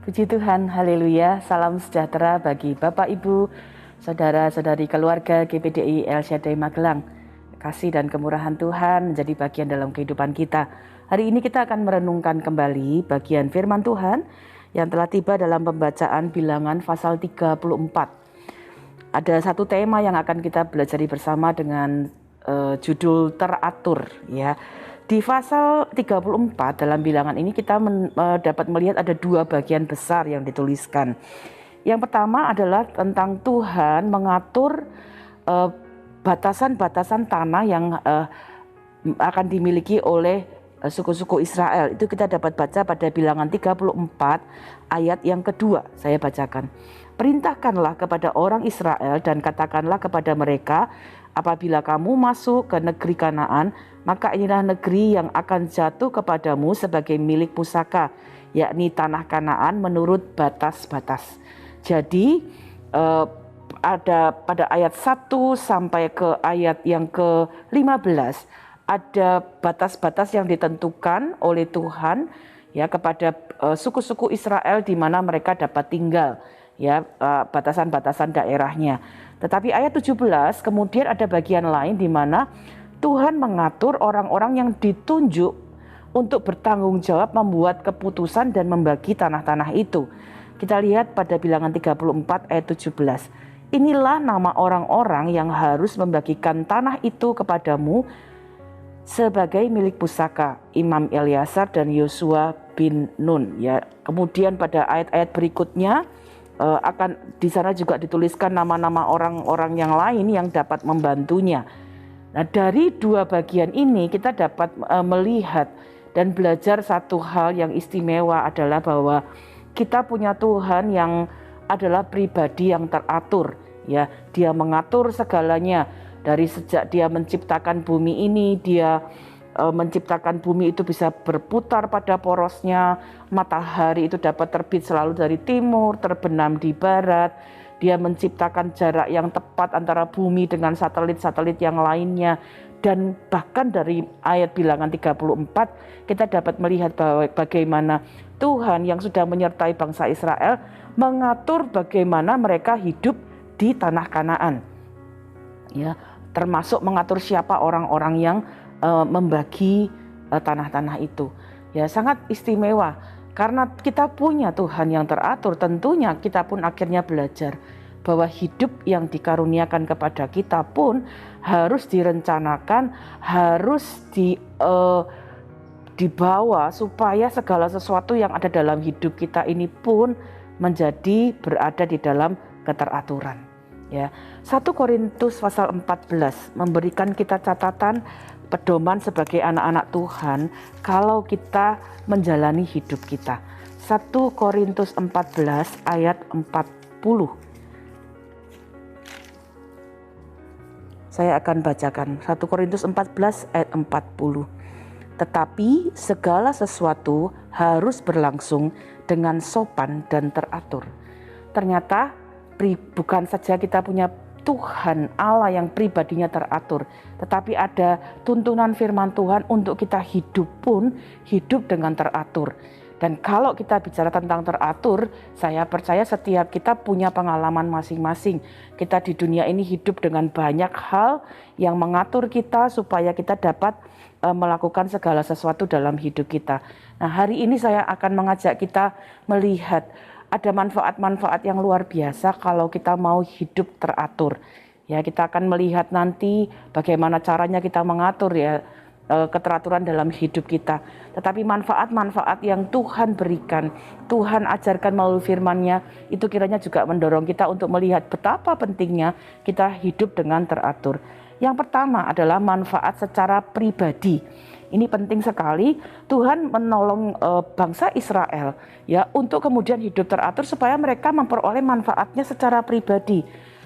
Puji Tuhan, haleluya, salam sejahtera bagi Bapak, Ibu, Saudara-saudari keluarga GPDI El Shaddai Magelang. Kasih dan kemurahan Tuhan menjadi bagian dalam kehidupan kita. Hari ini kita akan merenungkan kembali bagian firman Tuhan yang telah tiba dalam pembacaan Bilangan pasal 34. Ada satu tema yang akan kita pelajari bersama dengan judul teratur, ya. Di pasal 34 dalam Bilangan ini kita dapat melihat ada dua bagian besar yang dituliskan. Yang pertama adalah tentang Tuhan mengatur batasan-batasan tanah yang akan dimiliki oleh suku-suku Israel. Itu kita dapat baca pada Bilangan 34 ayat yang kedua. Saya bacakan. Perintahkanlah kepada orang Israel dan katakanlah kepada mereka, apabila kamu masuk ke negeri Kanaan, maka inilah negeri yang akan jatuh kepadamu sebagai milik pusaka, yakni tanah Kanaan menurut batas-batas. Jadi ada pada ayat 1 sampai ke ayat yang ke-15 ada batas-batas yang ditentukan oleh Tuhan, ya, kepada suku-suku Israel di mana mereka dapat tinggal, ya, batasan-batasan daerahnya. Tetapi ayat 17 kemudian ada bagian lain di mana Tuhan mengatur orang-orang yang ditunjuk untuk bertanggung jawab membuat keputusan dan membagi tanah-tanah itu. Kita lihat pada Bilangan 34 ayat 17. Inilah nama orang-orang yang harus membagikan tanah itu kepadamu sebagai milik pusaka, Imam Eleazar dan Yosua bin Nun, ya. Kemudian pada ayat-ayat berikutnya akan di sana juga dituliskan nama-nama orang-orang yang lain yang dapat membantunya. Nah, dari dua bagian ini kita dapat melihat dan belajar satu hal yang istimewa adalah bahwa kita punya Tuhan yang adalah pribadi yang teratur, ya. Dia mengatur segalanya dari sejak dia menciptakan bumi ini. Dia menciptakan bumi itu bisa berputar pada porosnya, matahari itu dapat terbit selalu dari timur, terbenam di barat. Dia menciptakan jarak yang tepat antara bumi dengan satelit-satelit yang lainnya. Dan bahkan dari ayat Bilangan 34 kita dapat melihat bahwa bagaimana Tuhan yang sudah menyertai bangsa Israel mengatur bagaimana mereka hidup di tanah Kanaan, ya, termasuk mengatur siapa orang-orang yang membagi tanah-tanah itu. Ya, sangat istimewa. Karena kita punya Tuhan yang teratur, tentunya kita pun akhirnya belajar bahwa hidup yang dikaruniakan kepada kita pun harus direncanakan, harus dibawa supaya segala sesuatu yang ada dalam hidup kita ini pun menjadi berada di dalam keteraturan. Ya, 1 Korintus pasal 14 memberikan kita catatan pedoman sebagai anak-anak Tuhan kalau kita menjalani hidup kita. 1 Korintus 14 ayat 40. Saya akan bacakan 1 Korintus 14 ayat 40. Tetapi segala sesuatu harus berlangsung dengan sopan dan teratur. Ternyata bukan saja kita punya Tuhan Allah yang pribadinya teratur, tetapi ada tuntunan firman Tuhan untuk kita hidup pun hidup dengan teratur. Dan kalau kita bicara tentang teratur, saya percaya setiap kita punya pengalaman masing-masing. Kita di dunia ini hidup dengan banyak hal yang mengatur kita supaya kita dapat melakukan segala sesuatu dalam hidup kita. Nah, hari ini saya akan mengajak kita melihat ada manfaat-manfaat yang luar biasa kalau kita mau hidup teratur. Ya, kita akan melihat nanti bagaimana caranya kita mengatur, ya, keteraturan dalam hidup kita. Tetapi manfaat-manfaat yang Tuhan berikan, Tuhan ajarkan melalui firman-Nya, itu kiranya juga mendorong kita untuk melihat betapa pentingnya kita hidup dengan teratur. Yang pertama adalah manfaat secara pribadi. Ini penting sekali. Tuhan menolong bangsa Israel, ya, untuk kemudian hidup teratur supaya mereka memperoleh manfaatnya secara pribadi.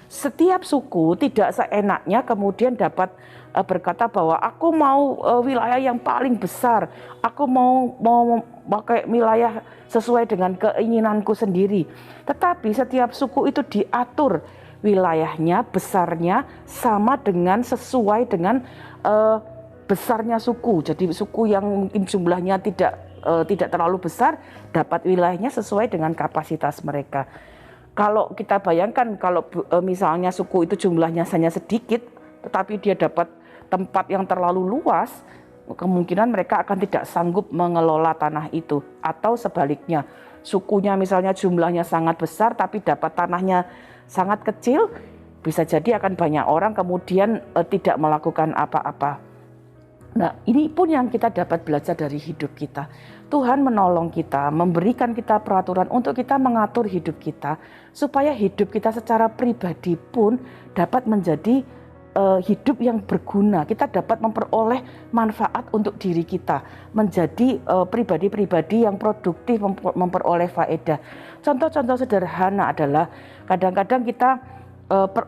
Setiap suku tidak seenaknya kemudian dapat berkata bahwa aku mau wilayah yang paling besar, aku mau pakai wilayah sesuai dengan keinginanku sendiri. Tetapi setiap suku itu diatur wilayahnya, besarnya sama dengan sesuai dengan besarnya suku. Jadi suku yang mungkin jumlahnya tidak tidak terlalu besar, dapat wilayahnya sesuai dengan kapasitas mereka. Kalau kita bayangkan kalau misalnya suku itu jumlahnya hanya sedikit, tetapi dia dapat tempat yang terlalu luas, kemungkinan mereka akan tidak sanggup mengelola tanah itu. Atau sebaliknya, sukunya misalnya jumlahnya sangat besar tapi dapat tanahnya sangat kecil, bisa jadi akan banyak orang kemudian tidak melakukan apa-apa. Nah, ini pun yang kita dapat belajar dari hidup kita. Tuhan menolong kita, memberikan kita peraturan untuk kita mengatur hidup kita, supaya hidup kita secara pribadi pun dapat menjadi hidup yang berguna. Kita dapat memperoleh manfaat untuk diri kita, menjadi pribadi-pribadi yang produktif, memperoleh faedah. Contoh-contoh sederhana adalah kadang-kadang kita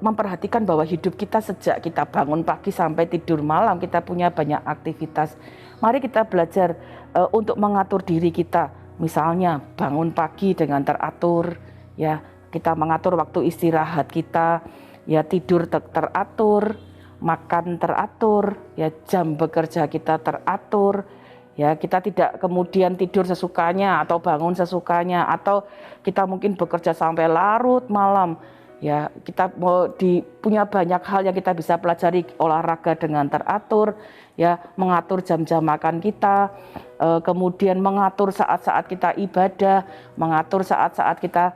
memperhatikan bahwa hidup kita sejak kita bangun pagi sampai tidur malam, kita punya banyak aktivitas. Mari kita belajar untuk mengatur diri kita. Misalnya bangun pagi dengan teratur, ya, kita mengatur waktu istirahat kita, ya, tidur teratur, makan teratur, ya, jam bekerja kita teratur, ya, kita tidak kemudian tidur sesukanya atau bangun sesukanya, atau kita mungkin bekerja sampai larut malam. Ya, kita punya banyak hal yang kita bisa pelajari, olahraga dengan teratur, ya, mengatur jam-jam makan kita, kemudian mengatur saat-saat kita ibadah, mengatur saat-saat kita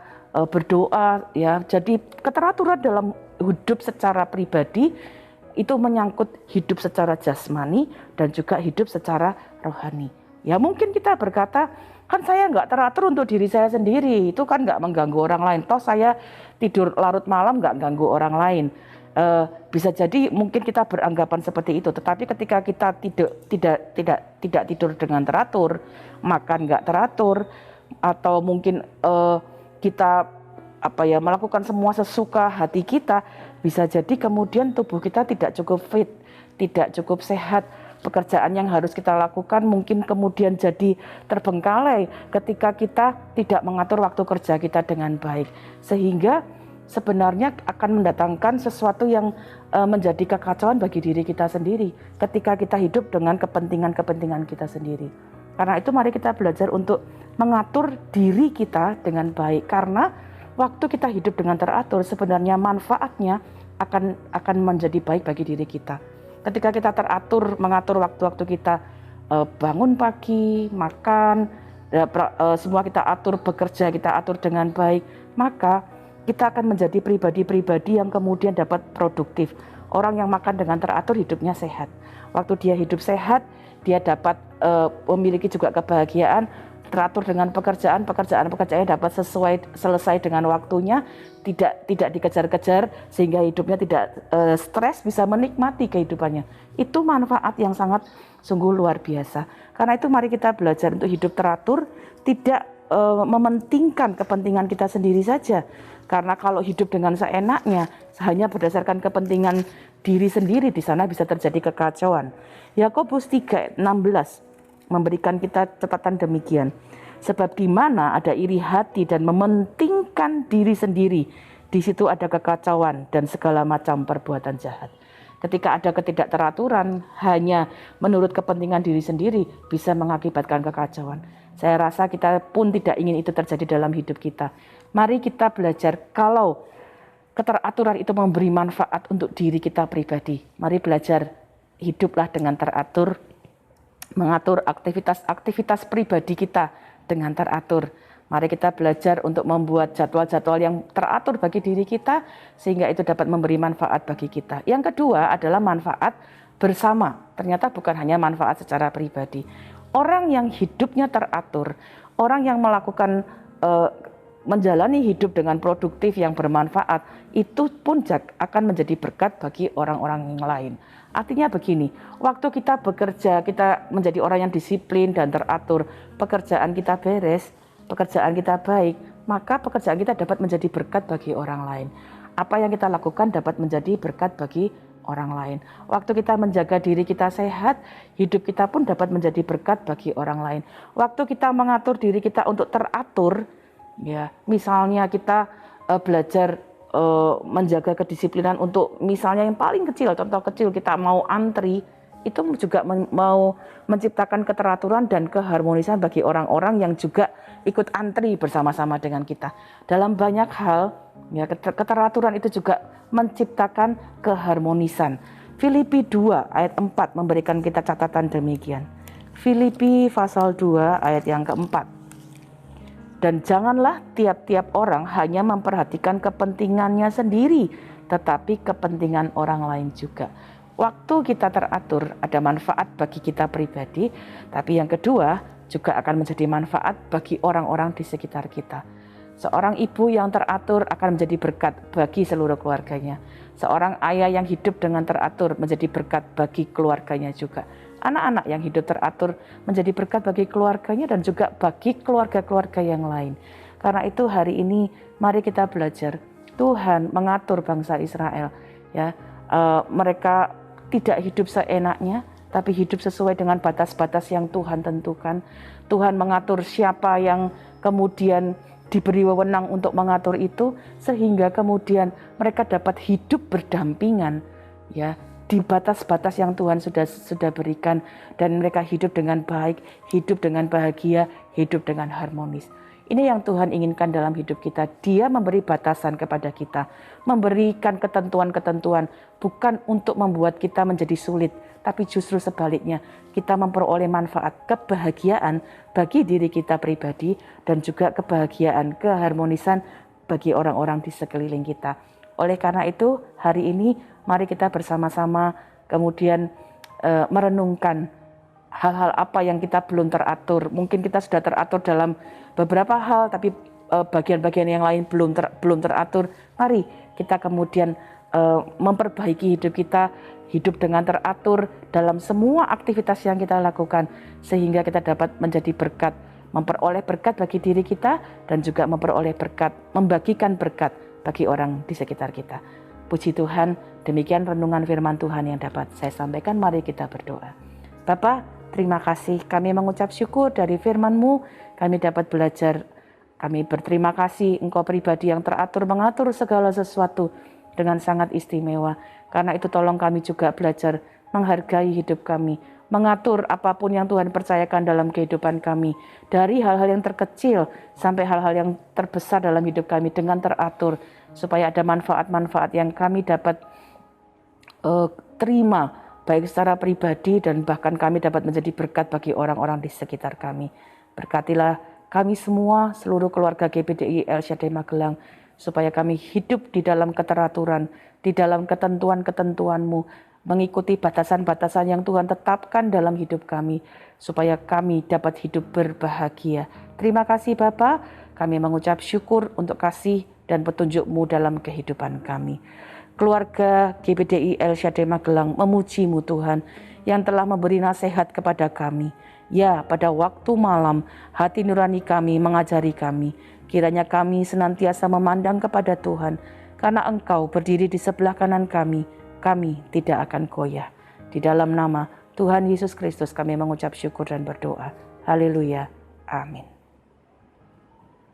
berdoa, ya. Jadi keteraturan dalam hidup secara pribadi itu menyangkut hidup secara jasmani dan juga hidup secara rohani. Ya, mungkin kita berkata, kan saya nggak teratur untuk diri saya sendiri, itu kan nggak mengganggu orang lain. Toh saya tidur larut malam nggak ganggu orang lain. Bisa jadi mungkin kita beranggapan seperti itu. Tetapi ketika kita tidak tidur dengan teratur, makan nggak teratur, atau mungkin kita melakukan semua sesuka hati kita, bisa jadi kemudian tubuh kita tidak cukup fit, tidak cukup sehat. Pekerjaan yang harus kita lakukan mungkin kemudian jadi terbengkalai ketika kita tidak mengatur waktu kerja kita dengan baik, sehingga sebenarnya akan mendatangkan sesuatu yang menjadi kekacauan bagi diri kita sendiri ketika kita hidup dengan kepentingan kita sendiri. Karena itu mari kita belajar untuk mengatur diri kita dengan baik, karena waktu kita hidup dengan teratur sebenarnya manfaatnya akan menjadi baik bagi diri kita. Ketika kita teratur, mengatur waktu-waktu kita bangun pagi, makan, semua kita atur, bekerja kita atur dengan baik, maka kita akan menjadi pribadi-pribadi yang kemudian dapat produktif. Orang yang makan dengan teratur hidupnya sehat. Waktu dia hidup sehat, dia dapat memiliki juga kebahagiaan. Teratur dengan pekerjaannya dapat selesai dengan waktunya, tidak dikejar-kejar, sehingga hidupnya tidak stres, bisa menikmati kehidupannya. Itu manfaat yang sangat sungguh luar biasa. Karena itu mari kita belajar untuk hidup teratur, tidak mementingkan kepentingan kita sendiri saja. Karena kalau hidup dengan seenaknya, hanya berdasarkan kepentingan diri sendiri, di sana bisa terjadi kekacauan. Yakobus 3:16 memberikan kita catatan demikian. Sebab di mana ada iri hati dan mementingkan diri sendiri, di situ ada kekacauan dan segala macam perbuatan jahat. Ketika ada ketidakteraturan hanya menurut kepentingan diri sendiri, bisa mengakibatkan kekacauan. Saya rasa kita pun tidak ingin itu terjadi dalam hidup kita. Mari kita belajar kalau keteraturan itu memberi manfaat untuk diri kita pribadi. Mari belajar hiduplah dengan teratur, mengatur aktivitas pribadi kita dengan teratur. Mari kita belajar untuk membuat jadwal-jadwal yang teratur bagi diri kita, sehingga itu dapat memberi manfaat bagi kita. Yang kedua adalah manfaat bersama. Ternyata bukan hanya manfaat secara pribadi. Orang yang hidupnya teratur, orang yang melakukan menjalani hidup dengan produktif yang bermanfaat, itu pun akan menjadi berkat bagi orang-orang yang lain. Artinya begini, waktu kita bekerja, kita menjadi orang yang disiplin dan teratur, pekerjaan kita beres, pekerjaan kita baik, maka pekerjaan kita dapat menjadi berkat bagi orang lain. Apa yang kita lakukan dapat menjadi berkat bagi orang lain. Waktu kita menjaga diri kita sehat, hidup kita pun dapat menjadi berkat bagi orang lain. Waktu kita mengatur diri kita untuk teratur, ya, misalnya kita belajar menjaga kedisiplinan untuk misalnya yang paling kecil, contoh kecil kita mau antri, itu juga mau menciptakan keteraturan dan keharmonisan bagi orang-orang yang juga ikut antri bersama-sama dengan kita. Dalam banyak hal, ya, keteraturan itu juga menciptakan keharmonisan. Filipi 2 ayat 4 memberikan kita catatan demikian. Filipi pasal 2 ayat yang keempat. Dan janganlah tiap-tiap orang hanya memperhatikan kepentingannya sendiri, tetapi kepentingan orang lain juga. Waktu kita teratur ada manfaat bagi kita pribadi, tapi yang kedua juga akan menjadi manfaat bagi orang-orang di sekitar kita. Seorang ibu yang teratur akan menjadi berkat bagi seluruh keluarganya. Seorang ayah yang hidup dengan teratur menjadi berkat bagi keluarganya juga. Anak-anak yang hidup teratur menjadi berkat bagi keluarganya dan juga bagi keluarga-keluarga yang lain. Karena itu hari ini mari kita belajar. Tuhan mengatur bangsa Israel, ya. Mereka tidak hidup seenaknya, tapi hidup sesuai dengan batas-batas yang Tuhan tentukan. Tuhan mengatur siapa yang kemudian diberi wewenang untuk mengatur itu, sehingga kemudian mereka dapat hidup berdampingan, ya, di batas-batas yang Tuhan sudah berikan, dan mereka hidup dengan baik, hidup dengan bahagia, hidup dengan harmonis. Ini yang Tuhan inginkan dalam hidup kita. Dia memberi batasan kepada kita, memberikan ketentuan-ketentuan, bukan untuk membuat kita menjadi sulit, tapi justru sebaliknya, kita memperoleh manfaat kebahagiaan bagi diri kita pribadi dan juga kebahagiaan, keharmonisan bagi orang-orang di sekeliling kita. Oleh karena itu, hari ini mari kita bersama-sama kemudian merenungkan hal-hal apa yang kita belum teratur. Mungkin kita sudah teratur dalam beberapa hal, tapi bagian-bagian yang lain belum teratur. Mari kita kemudian memperbaiki hidup kita, hidup dengan teratur dalam semua aktivitas yang kita lakukan, sehingga kita dapat menjadi berkat, memperoleh berkat bagi diri kita, dan juga memperoleh berkat, membagikan berkat bagi orang di sekitar kita. Puji Tuhan, demikian renungan firman Tuhan yang dapat saya sampaikan. Mari kita berdoa. Bapa, terima kasih, kami mengucap syukur dari firman-Mu, kami dapat belajar. Kami berterima kasih Engkau pribadi yang teratur mengatur segala sesuatu dengan sangat istimewa. Karena itu tolong kami juga belajar menghargai hidup kami, mengatur apapun yang Tuhan percayakan dalam kehidupan kami, dari hal-hal yang terkecil sampai hal-hal yang terbesar dalam hidup kami dengan teratur, supaya ada manfaat-manfaat yang kami dapat terima, baik secara pribadi dan bahkan kami dapat menjadi berkat bagi orang-orang di sekitar kami. Berkatilah kami semua, seluruh keluarga GBDI El Shaddai Magelang, supaya kami hidup di dalam keteraturan, di dalam ketentuan-ketentuan-Mu, mengikuti batasan-batasan yang Tuhan tetapkan dalam hidup kami, supaya kami dapat hidup berbahagia. Terima kasih Bapa, kami mengucap syukur untuk kasih dan petunjuk-Mu dalam kehidupan kami. Keluarga GBDI El Shaddai Magelang memuji-Mu Tuhan, yang telah memberi nasihat kepada kami. Ya, pada waktu malam, hati nurani kami mengajari kami. Kiranya kami senantiasa memandang kepada Tuhan, karena Engkau berdiri di sebelah kanan kami tidak akan goyah. Di dalam nama Tuhan Yesus Kristus kami mengucap syukur dan berdoa. Haleluya. Amin.